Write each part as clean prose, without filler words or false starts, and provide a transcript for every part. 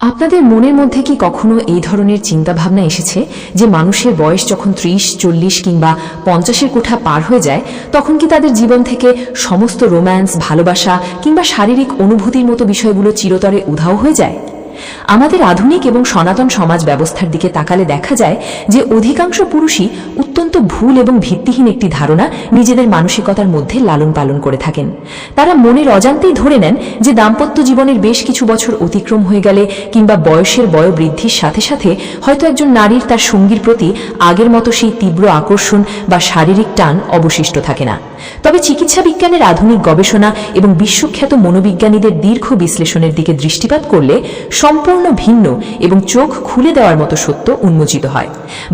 আপনাদের মনের মধ্যে কি কখনো এই ধরনের চিন্তাভাবনা এসেছে যে মানুষের বয়স যখন 30, 40 কিংবা 50-এর কোঠা পার হয়ে যায় তখন কি তাদের জীবন থেকে সমস্ত রোম্যান্স, ভালোবাসা কিংবা শারীরিক অনুভূতির মতো বিষয়গুলো চিরতরে উধাও হয়ে যায়? আমাদের আধুনিক এবং সনাতন সমাজ ব্যবস্থার দিকে তাকালে দেখা যায় যে অধিকাংশ পুরুষই অত্যন্ত ভুল এবং ভিত্তিহীন একটি ধারণা নিজেদের মানসিকতার মধ্যে লালন পালন করে থাকেন। তারা মনের অজান্তেই ধরে নেন যে দাম্পত্য জীবনের বেশ কিছু বছর অতিক্রম হয়ে গেলে কিংবা বয়সের বয়োবৃদ্ধির সাথে সাথে হয়তো একজন নারীর তার সঙ্গীর প্রতি আগের মতো সেই তীব্র আকর্ষণ বা শারীরিক টান অবশিষ্ট থাকে না। তবে চিকিৎসা বিজ্ঞানের আধুনিক গবেষণা এবং বিশ্বখ্যাত মনোবিজ্ঞানীদের দীর্ঘ বিশ্লেষণের দিকে দৃষ্টিপাত করলে সম্পূর্ণ ভিন্ন এবং চোখ খুলে দেওয়ার মতো সত্য উন্মোচিত হয়।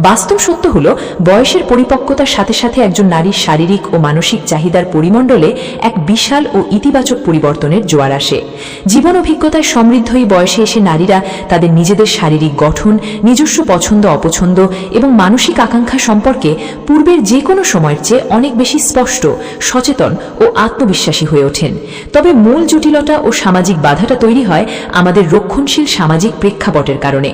বাস্তব সত্য হল, বয়সের পরিপক্কতার সাথে সাথে একজন নারীর শারীরিক ও মানসিক চাহিদার পরিমণ্ডলে এক বিশাল ও ইতিবাচক পরিবর্তনের জোয়ার আসে। জীবন অভিজ্ঞতায় সমৃদ্ধ এই বয়সে এসে নারীরা তাদের নিজেদের শারীরিক গঠন, নিজস্ব পছন্দ অপছন্দ এবং মানসিক আকাঙ্ক্ষা সম্পর্কে পূর্বের যে কোনো সময়ের চেয়ে অনেক বেশি স্পষ্ট, সচেতন ও আত্মবিশ্বাসী হয়ে ওঠেন। তবে মূল জটিলতা ও সামাজিক বাধাটা তৈরি হয় আমাদের রক্ষণশীল সামাজিক প্রেক্ষাপটের কারণে।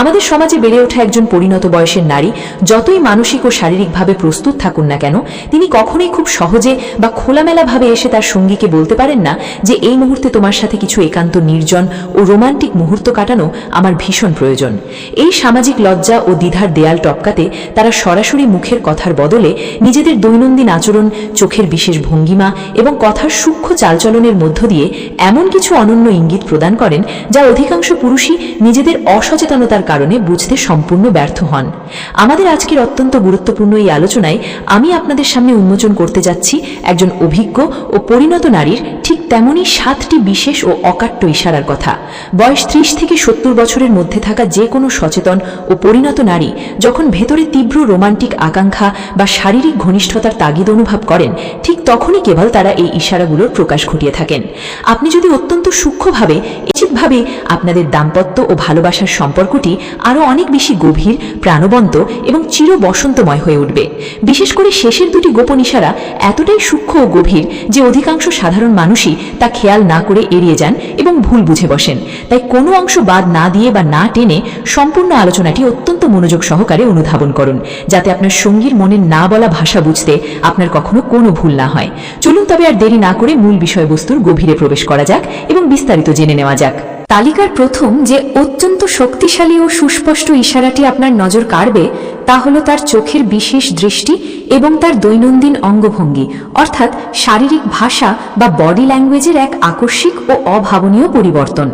আমাদের সমাজে বেড়ে ওঠা একজন পরিণত বয়সের নারী যতই মানসিক ও শারীরিকভাবে প্রস্তুত থাকুন না কেন, তিনি কখনোই খুব সহজে বা খোলামেলাভাবে এসে তার সঙ্গীকে বলতে পারেন না যে এই মুহূর্তে তোমার সাথে কিছু একান্ত নির্জন ও রোমান্টিক মুহূর্ত কাটানো আমার ভীষণ প্রয়োজন। এই সামাজিক লজ্জা ও দ্বিধার দেয়াল টপকাতে তারা সরাসরি মুখের কথার বদলে নিজেদের দৈনন্দিন আচরণ, চোখের বিশেষ ভঙ্গিমা এবং কথার সূক্ষ্ম চালচলনের মধ্য দিয়ে এমন কিছু অনন্য ইঙ্গিত প্রদান করেন যা অধিকাংশ পুরুষই নিজেদের অসচেতনতার কারণে বুঝতে সম্পূর্ণ ব্যর্থ হন। আমাদের আজকের অত্যন্ত গুরুত্বপূর্ণ এই আলোচনায় আমি আপনাদের সামনে উন্মোচন করতে যাচ্ছি একজন অভিজ্ঞ ও পরিণত নারীর ঠিক তেমনই 7টি বিশেষ ও অকাট্য ইশারার কথা। বয়স 30 থেকে 70 বছরের মধ্যে থাকা যে কোনো সচেতন ও পরিণত নারী যখন ভেতরে তীব্র রোমান্টিক আকাঙ্ক্ষা বা শারীরিক ঘনিষ্ঠতার তাগিদ অনুভব করেন, ঠিক তখনই কেবল তারা এই ইশারাগুলোর প্রকাশ ঘটিয়ে থাকেন। আপনি যদি অত্যন্ত সূক্ষ্মভাবে, নিশ্চিতভাবে আপনাদের দাম্পত্য ও ভালোবাসার সম্পর্কটি আরও অনেক বেশি গভীর, প্রাণবন্ত এবং চির বসন্তময় হয়ে উঠবে। বিশেষ করে শেষের দুটি গোপন ইশারা এতটাই সূক্ষ্ম ও গভীর যে অধিকাংশ সাধারণ মানুষই তা খেয়াল না করে এড়িয়ে যান এবং ভুল বুঝে বসেন। তাই কোনো অংশ বাদ না দিয়ে বা না টেনে সম্পূর্ণ আলোচনাটি অত্যন্ত মনোযোগ সহকারে অনুধাবন করুন, যাতে আপনার সঙ্গীর মনের না বলা ভাষা বুঝতে আপনার কখনো কোনো ভুল না হয়। চলুন তবে আর দেরি না করে মূল বিষয়বস্তুর গভীরে প্রবেশ করা যাক এবং বিস্তারিত জেনে নেওয়া যাক। তালিকার প্রথম যে অত্যন্ত শক্তিশালী ও সুস্পষ্ট ইশারাটি আপনার নজর কাড়বে তা হলো তার চোখের বিশেষ দৃষ্টি এবং তার দৈনন্দিন অঙ্গভঙ্গি, অর্থাৎ শারীরিক ভাষা বা বডি ল্যাঙ্গুয়েজের এক আকস্মিক ও অভাবনীয় পরিবর্তন।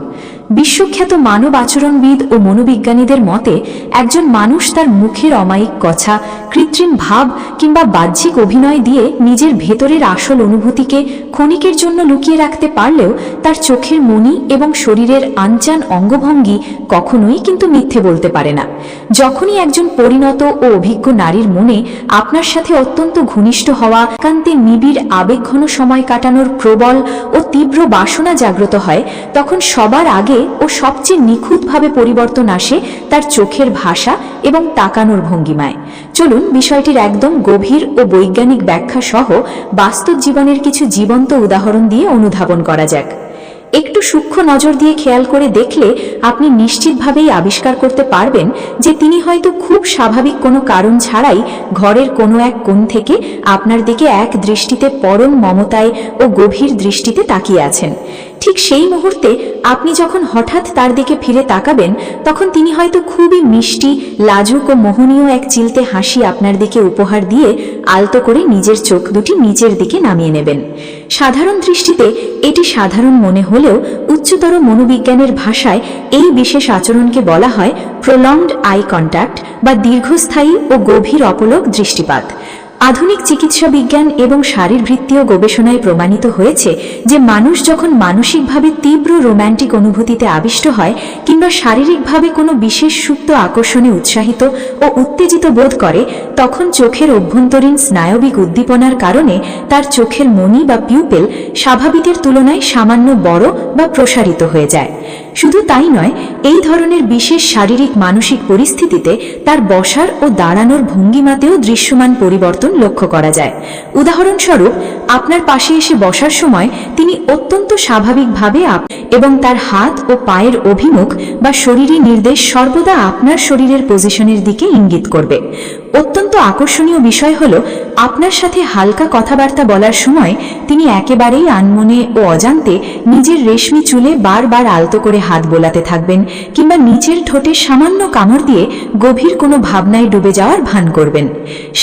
বিশ্বখ্যাত মানব আচরণবিদ ও মনোবিজ্ঞানীদের মতে একজন মানুষ তার মুখের অমায়িক কথা, কৃত্রিম ভাব কিংবা বাহ্যিক অভিনয় দিয়ে নিজের ভেতরের আসল অনুভূতিকে ক্ষণিকের জন্য লুকিয়ে রাখতে পারলেও তার চোখের মনি এবং শরীরের আনচান অঙ্গভঙ্গি কখনোই কিন্তু মিথ্যে বলতে পারে না। যখনই একজন পরিণত ও অভিজ্ঞ নারীর মনে আপনার সাথে অত্যন্ত ঘনিষ্ঠ হওয়া, একান্তে নিবিড় আবেগঘন সময় কাটানোর প্রবল ও তীব্র বাসনা জাগ্রত হয়, তখন সবার আগে ও সবচেয়ে নিখুঁতভাবে পরিবর্তন আসে তার চোখের ভাষা এবং তাকানোর ভঙ্গিমায়। চলুন বিষয়টির একদম গভীর ও বৈজ্ঞানিক ব্যাখ্যা সহ বাস্তব জীবনের কিছু জীবন্ত উদাহরণ দিয়ে অনুধাবন করা যাক। একটু সূক্ষ্ম নজর দিয়ে খেয়াল করে দেখলে আপনি নিশ্চিতভাবেই আবিষ্কার করতে পারবেন যে তিনি হয়তো খুব স্বাভাবিক কোনো কারণ ছাড়াই ঘরের কোনো এক কোণ থেকে আপনার দিকে এক দৃষ্টিতে পরম মমতায় ও গভীর দৃষ্টিতে তাকিয়ে আছেন। ঠিক সেই মুহূর্তে আপনি যখন হঠাৎ তার দিকে ফিরে তাকাবেন, তখন তিনি হয়তো খুবই মিষ্টি, লাজুক ও মোহনীয় এক চিলতে হাসি আপনার দিকে উপহার দিয়ে আলতো করে নিজের চোখ দুটি নিচের দিকে নামিয়ে নেবেন। সাধারণ দৃষ্টিতে এটি সাধারণ মনে হলেও উচ্চতর মনোবিজ্ঞানের ভাষায় এই বিশেষ আচরণকে বলা হয় প্রলংড আই কন্ট্যাক্ট বা দীর্ঘস্থায়ী ও গভীর অপলক দৃষ্টিপাত। আধুনিক চিকিৎসা বিজ্ঞান এবং শারীরবৃত্তীয় গবেষণায় প্রমাণিত হয়েছে যে মানুষ যখন মানসিকভাবে তীব্র রোম্যান্টিক অনুভূতিতে আবিষ্ট হয় কিংবা শারীরিকভাবে কোনো বিশেষ সুপ্ত আকর্ষণে উৎসাহিত ও উত্তেজিত বোধ করে, তখন চোখের অভ্যন্তরীণ স্নায়বিক উদ্দীপনার কারণে তার চোখের মনি বা পিউপেল স্বাভাবিকের তুলনায় সামান্য বড় বা প্রসারিত হয়ে যায়। শুধু তাই নয়, এই ধরনের বিশেষ শারীরিক মানসিক পরিস্থিতিতে তার বসার ও দাঁড়ানোর ভঙ্গিমাতেও দৃশ্যমান পরিবর্তন লক্ষ্য করা যায়। উদাহরণস্বরূপ, আপনার পাশে এসে বসার সময় তিনি অত্যন্ত স্বাভাবিকভাবে এবং তার হাত ও পায়ের অভিমুখ বা শরীরী নির্দেশ সর্বদা আপনার শরীরের পজিশনের দিকে ইঙ্গিত করবে। অত্যন্ত আকর্ষণীয় বিষয় হলো, আপনার সাথে হালকা কথাবার্তা বলার সময় তিনি একেবারেই আনমনে ও অজান্তে নিজের রেশমি চুলে বারবার আলতো করে হাত বোলাতে থাকবেন, কিংবা নিচের ঠোঁটে সামান্য কামড় দিয়ে গভীর কোনো ভাবনায় ডুবে যাওয়ার ভান করবেন।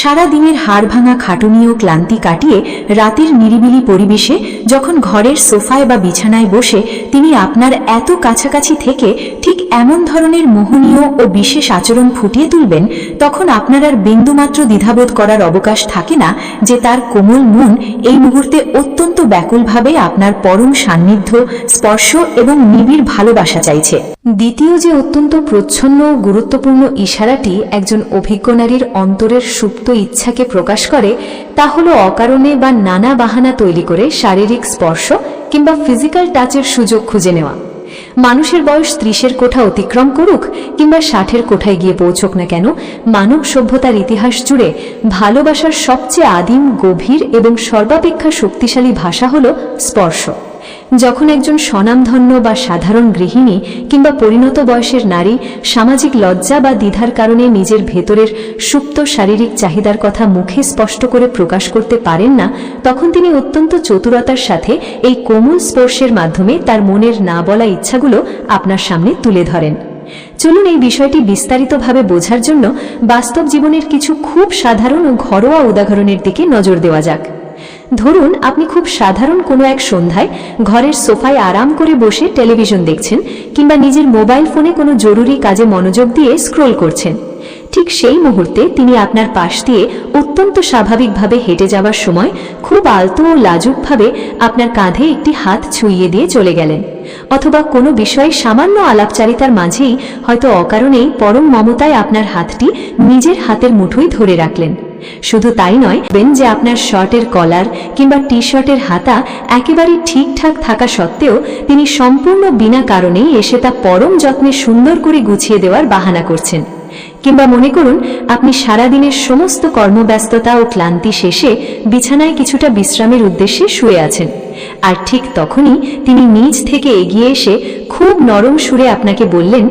সারা দিনের হাড় ভাঙা খাটুনি ও ক্লান্তি কাটিয়ে রাতের নিরিবিলি পরিবেশে যখন ঘরের সোফায় বা বিছানায় বসে তিনি আপনার এত কাছাকাছি থেকে ঠিক এমন ধরনের মোহনীয় ও বিশেষ আচরণ ফুটিয়ে তুলবেন, তখন আপনার আর বিন্দুমাত্র দ্বিধাবোধ করার অবকাশ থাকে না যে তার কোমল মন এই মুহূর্তে অত্যন্ত ব্যাকুলভাবে আপনার পরম সান্নিধ্য, স্পর্শ এবং নিবিড় ভালোবাসা চাইছে। দ্বিতীয় যে অত্যন্ত প্রচ্ছন্ন ও গুরুত্বপূর্ণ ইশারাটি একজন অভিজ্ঞ নারীর অন্তরের সুপ্ত ইচ্ছাকে প্রকাশ করে, তা হলো অকারণে বা নানা বাহানা তৈরি করে শারীরিক স্পর্শ কিংবা ফিজিক্যাল টাচের সুযোগ খুঁজে নেওয়া। মানুষের বয়স 30-এর কোঠা অতিক্রম করুক কিংবা 60-এর কোঠায় গিয়ে পৌঁছক না কেন, মানব সভ্যতার ইতিহাস জুড়ে ভালোবাসার সবচেয়ে আদিম, গভীর এবং সর্বাপেক্ষা শক্তিশালী ভাষা হল স্পর্শ। যখন একজন স্বনামধন্য বা সাধারণ গৃহিণী কিংবা পরিণত বয়সের নারী সামাজিক লজ্জা বা দ্বিধার কারণে নিজের ভেতরের সুপ্ত শারীরিক চাহিদার কথা মুখে স্পষ্ট করে প্রকাশ করতে পারেন না, তখন তিনি অত্যন্ত চতুরতার সাথে এই কোমল স্পর্শের মাধ্যমে তার মনের না বলা ইচ্ছাগুলো আপনার সামনে তুলে ধরেন। চলুন এই বিষয়টি বিস্তারিতভাবে বোঝার জন্য বাস্তব জীবনের কিছু খুব সাধারণ ও ঘরোয়া উদাহরণের দিকে নজর দেওয়া যাক। ধরুন, আপনি খুব সাধারণ কোনো এক সন্ধ্যায় ঘরের সোফায় আরাম করে বসে টেলিভিশন দেখছেন কিংবা নিজের মোবাইল ফোনে কোনো জরুরি কাজে মনোযোগ দিয়ে স্ক্রোল করছেন। ঠিক সেই মুহূর্তে তিনি আপনার পাশ দিয়ে অত্যন্ত স্বাভাবিকভাবে হেঁটে যাওয়ার সময় খুব আলতো ও লাজুকভাবে আপনার কাঁধে একটি হাত ছুঁইয়ে দিয়ে চলে গেলেন, অথবা কোনো বিষয়ে সামান্য আলাপচারিতার মাঝেই হয়তো অকারণেই পরম মমতায় আপনার হাতটি নিজের হাতের মুঠোয় ধরে রাখলেন। শুধু তাই নয়, যে আপনার শার্টের কলার কিংবা টি শার্টের হাতা একেবারে ঠিকঠাক থাকা সত্ত্বেও তিনি সম্পূর্ণ বিনা কারণেই এসে তা পরম যত্নে সুন্দর করে গুছিয়ে দেওয়ার বাহানা করছেন। কিংবা মনে করুন, আপনি সারাদিনের সমস্ত কর্মব্যস্ততা ও ক্লান্তি শেষে বিছানায় কিছুটা বিশ্রামের উদ্দেশ্যে শুয়ে আছেন, আর ঠিক তখনই তিনি নিজ থেকে এগিয়ে এসে খুব নরম সুরে আপনাকে বললেন,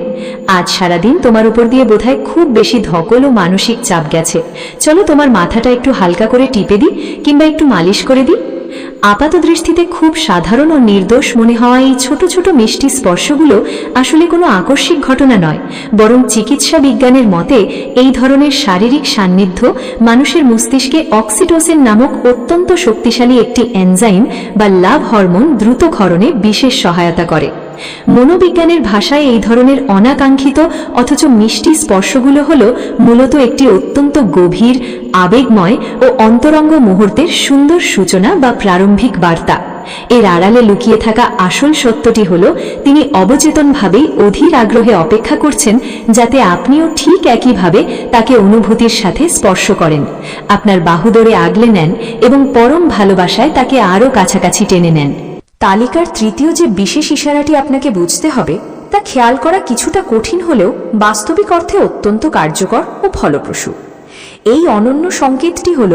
আজ সারাদিন তোমার উপর দিয়ে বোধহয় খুব বেশি ধকল ও মানসিক চাপ গেছে, চলো তোমার মাথাটা একটু হালকা করে টিপে দিই কিংবা একটু মালিশ করে দিই। আপাত দৃষ্টিতে খুব সাধারণ ও নির্দোষ মনে হওয়া এই ছোট ছোট মিষ্টি স্পর্শগুলো আসলে কোনো আকস্মিক ঘটনা নয়, বরং চিকিৎসা বিজ্ঞানের মতে এই ধরনের শারীরিক সান্নিধ্য মানুষের মস্তিষ্কে অক্সিটোসিন নামক অত্যন্ত শক্তিশালী একটি এনজাইম বা লাভ হরমোন দ্রুত ক্ষরণে বিশেষ সহায়তা করে। মনোবিজ্ঞানের ভাষায় এই ধরনের অনাকাঙ্ক্ষিত অথচ মিষ্টি স্পর্শগুলো হলো মূলত একটি অত্যন্ত গভীর, আবেগময় ও অন্তরঙ্গ মুহূর্তের সুন্দর সূচনা বা প্রারম্ভিক বার্তা। এর আড়ালে লুকিয়ে থাকা আসল সত্যটি হলো, তিনি অবচেতনভাবেই অধীর আগ্রহে অপেক্ষা করছেন যাতে আপনিও ঠিক একইভাবে তাকে অনুভূতির সাথে স্পর্শ করেন, আপনার বাহু ধরে আগলে নেন এবং পরম ভালোবাসায় তাকে আরও কাছাকাছি টেনে নেন। তালিকার তৃতীয় যে বিশেষ ইশারাটি আপনাকে বুঝতে হবে, তা খেয়াল করা কিছুটা কঠিন হলেও বাস্তবিক অর্থে অত্যন্ত কার্যকর ও ফলপ্রসূ। এই অনন্য সংকেতটি হল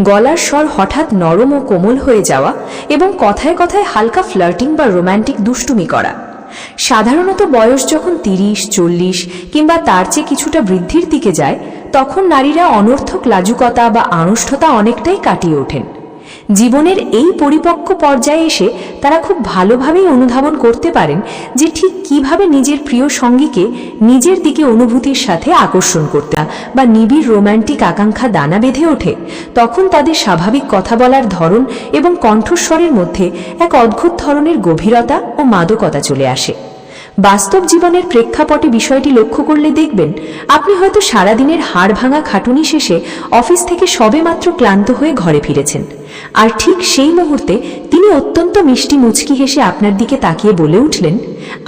গলার স্বর হঠাৎ নরম ও কোমল হয়ে যাওয়া এবং কথায় কথায় হালকা ফ্লার্টিং বা রোম্যান্টিক দুষ্টুমি করা। সাধারণত বয়স যখন 30, 40 কিংবা তার চেয়ে কিছুটা বৃদ্ধির দিকে যায়, তখন নারীরা অনর্থক লাজুকতা বা আনুষ্ঠতা অনেকটাই কাটিয়ে ওঠেন। জীবনের এই পরিপক্ক পর্যায়ে এসে তারা খুব ভালোভাবেই অনুধাবন করতে পারেন যে ঠিক কিভাবে নিজের প্রিয় সঙ্গীকে নিজের দিকে অনুভূতির সাথে আকর্ষণ করতে বা নিবিড় রোম্যান্টিক আকাঙ্ক্ষা দানা বেঁধে ওঠে। তখন তাদের স্বাভাবিক কথা বলার ধরন এবং কণ্ঠস্বরের মধ্যে এক অদ্ভুত ধরনের গভীরতা ও মাদকতা চলে আসে। বাস্তব জীবনের প্রেক্ষাপটে বিষয়টি লক্ষ্য করলে দেখবেন, আপনি হয়তো সারাদিনের হাড় ভাঙা খাটুনি শেষে অফিস থেকে সবেমাত্র ক্লান্ত হয়ে ঘরে ফিরেছেন, আর ঠিক সেই মুহূর্তে তিনি অত্যন্ত মিষ্টি মুচকি হেসে আপনার দিকে তাকিয়ে বলে উঠলেন,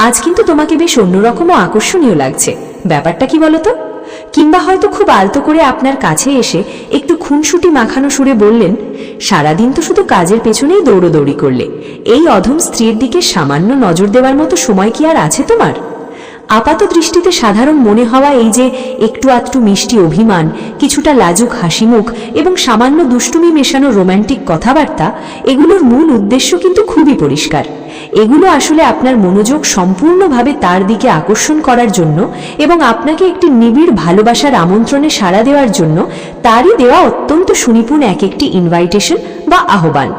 আজ কিন্তু তোমাকে বেশ অন্যরকম ও আকর্ষণীয় লাগছে, ব্যাপারটা কি বলতো? কিংবা হয়তো খুব আলতো করে আপনার কাছে এসে একটু খুনসুটি মাখানো সুরে বললেন, সারাদিন তো শুধু কাজের পেছনেই দৌড়োদৌড়ি করলে, এই অধম স্ত্রীর দিকে সামান্য নজর দেওয়ার মতো সময় কি আর আছে তোমার? আপাত দৃষ্টিতে সাধারণ মনে হওয়া এই যে একটু আধটু মিষ্টি অভিমান, কিছুটা লাজুক হাসিমুখ এবং সামান্য দুষ্টুমি মেশানো রোম্যান্টিক কথাবার্তা, এগুলোর মূল উদ্দেশ্য কিন্তু খুবই পরিষ্কার। এগুলো আসলে আপনার মনোযোগ সম্পূর্ণভাবে তার দিকে আকর্ষণ করার জন্য এবং আপনাকে একটি নিবিড় ভালোবাসার আমন্ত্রণে সাড়া দেওয়ার জন্য তারই দেওয়া অত্যন্ত সুনিপুণ এক একটি ইনভাইটেশন বা আহ্বান।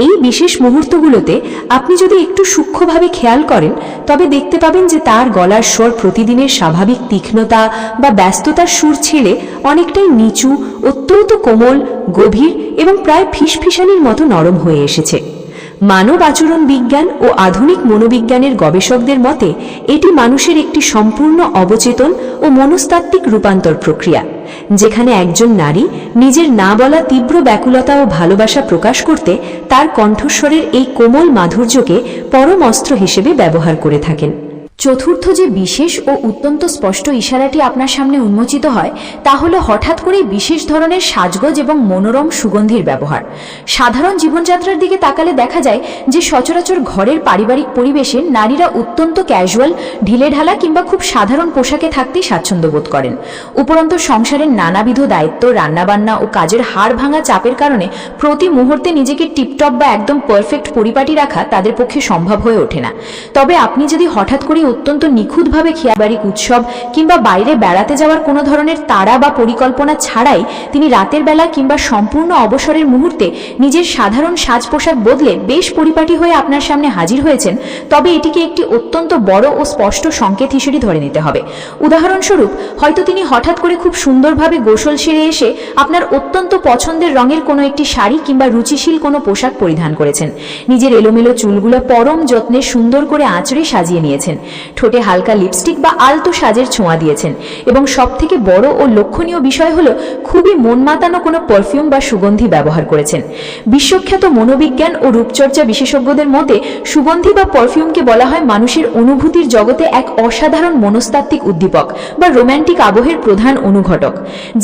এই বিশেষ মুহূর্তগুলোতে আপনি যদি একটু সূক্ষ্মভাবে খেয়াল করেন তবে দেখতে পাবেন যে তার গলার স্বর প্রতিদিনের স্বাভাবিক তীক্ষ্ণতা বা ব্যস্ততার সুর ছেড়ে অনেকটাই নিচু, অত্যন্ত কোমল, গভীর এবং প্রায় ফিসফিসানির মতো নরম হয়ে এসেছে। মানব আচরণ বিজ্ঞান ও আধুনিক মনোবিজ্ঞানের গবেষকদের মতে এটি মানুষের একটি সম্পূর্ণ অবচেতন ও মনস্তাত্ত্বিক রূপান্তর প্রক্রিয়া, যেখানে একজন নারী নিজের না বলা তীব্র ব্যাকুলতা ও ভালোবাসা প্রকাশ করতে তার কণ্ঠস্বরের এই কোমল মাধুর্যকে পরম অস্ত্র হিসেবে ব্যবহার করে থাকেন। চতুর্থ যে বিশেষ ও অত্যন্ত স্পষ্ট ইশারাটি আপনার সামনে উন্মোচিত হয় তা হলো হঠাৎ করেই বিশেষ ধরনের সাজগোজ এবং মনোরম সুগন্ধির ব্যবহার। সাধারণ জীবনযাত্রার দিকে তাকালে দেখা যায় যে সচরাচর ঘরের পারিবারিক পরিবেশে নারীরা অত্যন্ত ক্যাজুয়াল, ঢিলেঢালা কিংবা খুব সাধারণ পোশাকে থাকতেই স্বাচ্ছন্দ্য বোধ করেন। উপরন্তু সংসারের নানাবিধ দায়িত্ব, রান্নাবান্না ও কাজের হাড় ভাঙা চাপের কারণে প্রতি মুহূর্তে নিজেকে টিপটপ বা একদম পারফেক্ট পরিপাটি রাখা তাদের পক্ষে সম্ভব হয়ে ওঠে না। তবে আপনি যদি হঠাৎ করে অত্যন্ত নিখুঁতভাবে খেয়াবাড়িক উৎসব কিংবা বাইরে বেড়াতে যাওয়ার কোনো ধরনের তাড়া বা পরিকল্পনা ছাড়াই তিনি রাতের বেলা কিংবা সম্পূর্ণ অবসরের মুহূর্তে নিজের সাধারণ সাজ পোশাক বদলে বেশ পরিপাটি হয়ে আপনার সামনে হাজির হয়েছেন, তবে এটিকে একটি অত্যন্ত বড় ও স্পষ্ট সংকেত হিসেবে ধরে নিতে হবে। উদাহরণস্বরূপ, হয়তো তিনি হঠাৎ করে খুব সুন্দরভাবে গোসল সেরে এসে আপনার অত্যন্ত পছন্দের রঙের কোনো একটি শাড়ি কিংবা রুচিশীল কোনো পোশাক পরিধান করেছেন, নিজের এলোমেলো চুলগুলো পরম যত্নে সুন্দর করে আঁচড়ে সাজিয়ে নিয়েছেন, ঠোঁটে হালকা লিপস্টিক বা আলতো সাজের ছোঁয়া দিয়েছেন এবং সবথেকে বড় ও লক্ষণীয় বিষয় হলো খুবই মন মাতানো কোনো পারফিউম বা সুগন্ধি ব্যবহার করেছেন। বিশ্বখ্যাত মনোবিজ্ঞান ও রূপচর্চা বিশেষজ্ঞদের মতে সুগন্ধি বা পারফিউমকে বলা হয় মানুষের অনুভূতির জগতে এক অসাধারণ মনস্তাত্ত্বিক উদ্দীপক বা রোম্যান্টিক আবহের প্রধান অনুঘটক।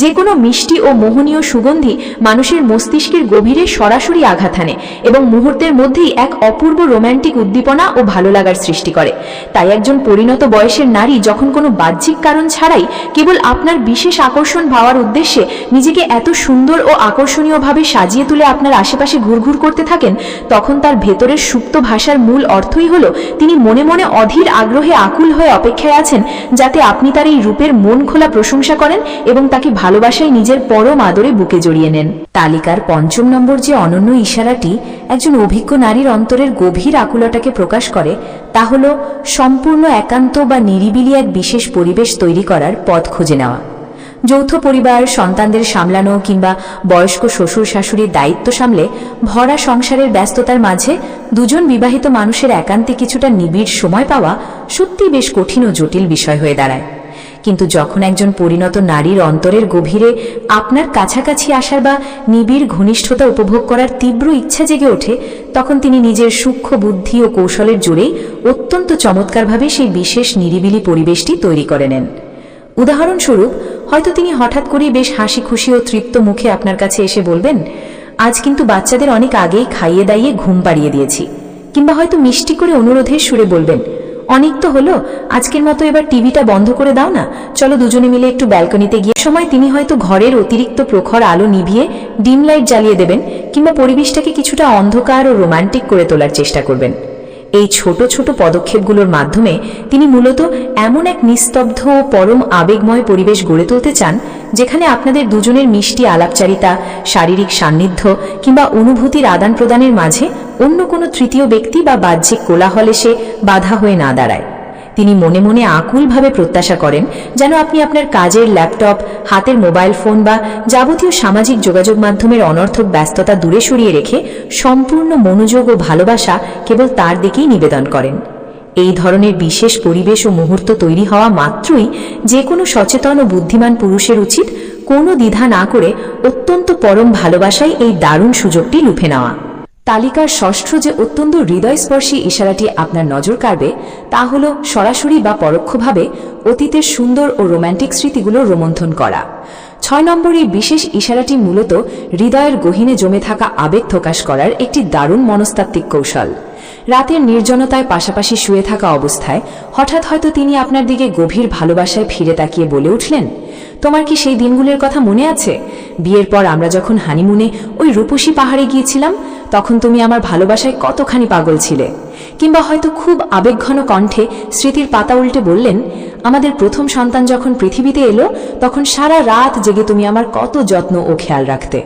যে কোনো মিষ্টি ও মোহনীয় সুগন্ধি মানুষের মস্তিষ্কের গভীরে সরাসরি আঘাত হানে এবং মুহূর্তের মধ্যেই এক অপূর্ব রোম্যান্টিক উদ্দীপনা ও ভালো লাগার সৃষ্টি করে। তাই একজন পরিণত বয়সের নারী যখন কোনো বাহ্যিক কারণ ছাড়াই কেবল আপনার বিশেষ আকর্ষণ পাওয়ার উদ্দেশ্যে নিজেকে এত সুন্দর ও আকর্ষণীয়ভাবে সাজিয়ে তুলে আপনার আশেপাশে ঘুরঘুর করতে থাকেন, তখন তার ভেতরের সুপ্ত ভাষার মূল অর্থই হলো তিনি মনে মনে অধীর আগ্রহে আকুল হয়ে অপেক্ষায় আছেন যাতে আপনি তার এই রূপের মন খোলা প্রশংসা করেন এবং তাকে ভালোবাসায় নিজের পরম আদরে বুকে জড়িয়ে নেন। তালিকার ৫ম নম্বর যে অনন্য ইশারাটি একজন অভিজ্ঞ নারীর অন্তরের গভীর আকুলতাকে প্রকাশ করে তা হলো সম্পূর্ণ একান্ত বা নিরিবিলি এক বিশেষ পরিবেশ তৈরি করার পথ খুঁজে নেওয়া। যৌথ পরিবার, সন্তানদের সামলানো কিংবা বয়স্ক শ্বশুর শাশুড়ির দায়িত্ব সামলে ভরা সংসারের ব্যস্ততার মাঝে দুজন বিবাহিত মানুষের একান্তে কিছুটা নিবিড় সময় পাওয়া সত্যি বেশ কঠিন ও জটিল বিষয় হয়ে দাঁড়ায়। কিন্তু যখন একজন পরিণত নারীর অন্তরের গভীরে আপনার কাছাকাছি আসার বা নিবিড় ঘনিষ্ঠতা উপভোগ করার তীব্র ইচ্ছা জেগে ওঠে, তখন তিনি নিজের সূক্ষ্ম বুদ্ধি ও কৌশলের জোরেই অত্যন্ত চমৎকারভাবে সেই বিশেষ নিরিবিলি পরিবেশটি তৈরি করে নেন। উদাহরণস্বরূপ, হয়তো তিনি হঠাৎ করেই বেশ হাসি খুশি ও তৃপ্ত মুখে আপনার কাছে এসে বলবেন, আজ কিন্তু বাচ্চাদের অনেক আগেই খাইয়ে দাইয়ে ঘুম পাড়িয়ে দিয়েছি। কিংবা হয়তো মিষ্টি করে অনুরোধের সুরে বলবেন, অনেক তো হলো, আজকের মতো এবার টিভিটা বন্ধ করে দাও না, চলো দুজনে মিলে একটু ব্যালকনিতে গিয়ে। সময় তিনি হয়তো ঘরের অতিরিক্ত প্রখর আলো নিভিয়ে ডিম লাইট জ্বালিয়ে দেবেন কিংবা পরিবেশটাকে কিছুটা অন্ধকার ও রোমান্টিক করে তোলার চেষ্টা করবেন। এই ছোট ছোট পদক্ষেপগুলোর মাধ্যমে তিনি মূলত এমন এক নিস্তব্ধ ও পরম আবেগময় পরিবেশ গড়ে তুলতে চান যেখানে আপনাদের দুজনের মিষ্টি আলাপচারিতা, শারীরিক সান্নিধ্য কিংবা অনুভূতির আদান প্রদানের মাঝে অন্য কোনো তৃতীয় ব্যক্তি বা বাহ্যিক কোলাহল এসে বাধা হয়ে না দাঁড়ায়। তিনি মনে মনে আকুলভাবে প্রত্যাশা করেন যেন আপনি আপনার কাজের ল্যাপটপ, হাতের মোবাইল ফোন বা যাবতীয় সামাজিক যোগাযোগ মাধ্যমের অনর্থক ব্যস্ততা দূরে সরিয়ে রেখে সম্পূর্ণ মনোযোগ ও ভালোবাসা কেবল তার দিকেই নিবেদন করেন। এই ধরনের বিশেষ পরিবেশ ও মুহূর্ত তৈরি হওয়া মাত্রই যে কোনো সচেতন ও বুদ্ধিমান পুরুষের উচিত কোনো দ্বিধা না করে অত্যন্ত পরম ভালোবাসায় এই দারুণ সুযোগটি লুফে নেওয়া। তালিকার ষষ্ঠ যে অত্যন্ত হৃদয়স্পর্শী ইশারাটি আপনার নজর কাড়বে তা হল সরাসরি বা পরোক্ষভাবে অতীতের সুন্দর ও রোম্যান্টিক স্মৃতিগুলো রোমন্থন করা। 6 নম্বর এই বিশেষ ইশারাটি মূলত হৃদয়ের গহীনে জমে থাকা আবেগ প্রকাশ করার একটি দারুণ মনস্তাত্ত্বিক কৌশল। রাতের নির্জনতায় পাশাপাশি শুয়ে থাকা অবস্থায় হঠাৎ হয়তো তিনি আপনার দিকে গভীর ভালোবাসায় ফিরে তাকিয়ে বলে উঠলেন, তোমার কি সেই দিনগুলোর কথা মনে আছে? বিয়ের পর আমরা যখন হানিমুনে ওই রূপসী পাহাড়ে গিয়েছিলাম, তখন তুমি আমার ভালোবাসায় কতখানি পাগল ছিলে। কিংবা হয়তো খুব আবেগঘন কণ্ঠে স্মৃতির পাতা উল্টে বললেন, আমাদের প্রথম সন্তান যখন পৃথিবীতে এলো তখন সারা রাত জেগে তুমি আমার কত যত্ন ও খেয়াল রাখতে।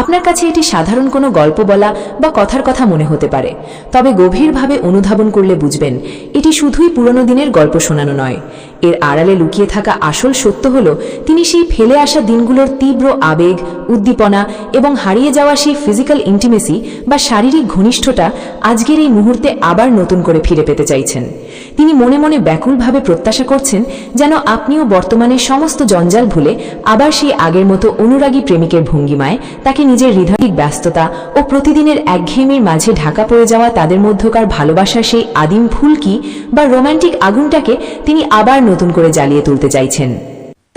আপনার কাছে এটি সাধারণ কোনো গল্প বলা বা কথার কথা মনে হতে পারে, তবে গভীরভাবে অনুধাবন করলে বুঝবেন এটি শুধুই পুরনো দিনের গল্প শোনানো নয়। এর আড়ালে লুকিয়ে থাকা আসল সত্য হল তিনি সেই ফেলে আসা দিনগুলোর তীব্র আবেগ, উদ্দীপনা এবং হারিয়ে যাওয়া সেই ফিজিক্যাল ইন্টিমেসি বা শারীরিক ঘনিষ্ঠতা আজকের এই মুহূর্তে আবার নতুন করে ফিরে পেতে চাইছেন। তিনি মনে মনে ব্যাকুলভাবে প্রত্যাশা করছেন যেন আপনিও বর্তমানে সমস্ত জঞ্জাল ভুলে আবার সেই আগের মতো অনুরাগী প্রেমিকের ভঙ্গিমায় তাকে নিজের হৃদয়িক ব্যস্ততা ও প্রতিদিনের একঘেয়েমির মাঝে ঢাকা পড়ে যাওয়া তাদের মধ্যকার ভালোবাসার সেই আদিম ফুলকি বা রোম্যান্টিক আগুনটাকে তিনি আবার নতুন করে জ্বালিয়ে তুলতে চাইছেন।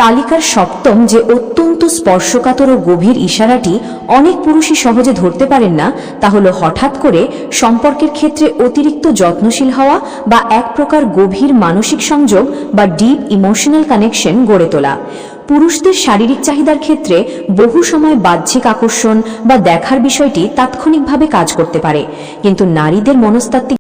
তালিকার সপ্তম যে অত্যন্ত স্পর্শকাতর ও গভীর ইশারাটি অনেক পুরুষই সহজে ধরতে পারেন না, তা হলো হঠাৎ করে সম্পর্কের ক্ষেত্রে অতিরিক্ত যত্নশীল হওয়া বা এক প্রকার গভীর মানসিক সংযোগ বা ডিপ ইমোশনাল কানেকশন গড়ে তোলা। পুরুষদের শারীরিক চাহিদার ক্ষেত্রে বহু সময় বাহ্যিক আকর্ষণ বা দেখার বিষয়টি তাৎক্ষণিকভাবে কাজ করতে পারে, কিন্তু নারীদের মনস্তাত্ত্বিক